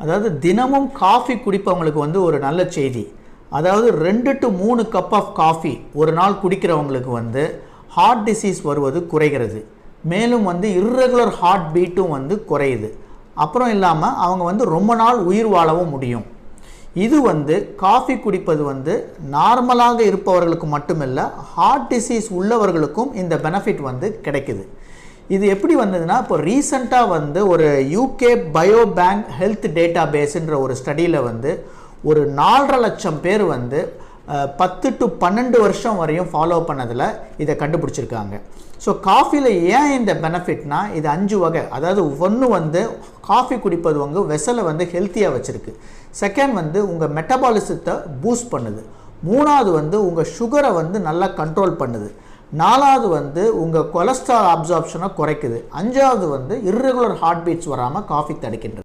அதாவது தினமும் காஃபி குடிப்பவங்களுக்கு வந்து ஒரு நல்ல செய்தி. அதாவது 2 to 3 கப் ஆஃப் காஃபி ஒரு நாள் குடிக்கிறவங்களுக்கு வந்து ஹார்ட் டிசீஸ் வருவது குறைகிறது. மேலும் வந்து இர்ரெகுலர் ஹார்ட் பீட்டும் வந்து குறையுது. அப்புறம் இல்லாமல் அவங்க வந்து ரொம்ப நாள் உயிர் வாழவும் முடியும். இது வந்து காஃபி குடிப்பது வந்து நார்மலாக இருப்பவர்களுக்கு மட்டுமில்லை, ஹார்ட் டிசீஸ் உள்ளவர்களுக்கும் இந்த பெனிஃபிட் வந்து கிடைக்குது. இது எப்படி வந்ததுன்னா, இப்போ ரீசண்டாக வந்து ஒரு UK bio bank health data பேஸுன்ற ஒரு ஸ்டடியில் வந்து ஒரு 4.5 லட்சம் பேர் வந்து 10 to 12 வருஷம் வரையும் ஃபாலோ பண்ணதில் இதை கண்டுபிடிச்சிருக்காங்க. ஸோ காஃபியில் ஏன் இந்த பெனிஃபிட்னா, இது 5 வகை. அதாவது ஒன்று வந்து காஃபி குடிப்பது வந்து வெசலை வந்து ஹெல்த்தியாக வச்சுருக்கு. செகண்ட் வந்து உங்கள் மெட்டபாலிசத்தை பூஸ்ட் பண்ணுது. மூணாவது வந்து உங்கள் சுகரை வந்து நல்லா கண்ட்ரோல் பண்ணுது. நாலாவது வந்து உங்கள் கொலஸ்ட்ரால் அப்சார்ப்ஷனை குறைக்குது. அஞ்சாவது வந்து இர்ரெகுலர் ஹார்ட் பீட்ஸ் வராமல் காஃபி தடுக்கின்றது.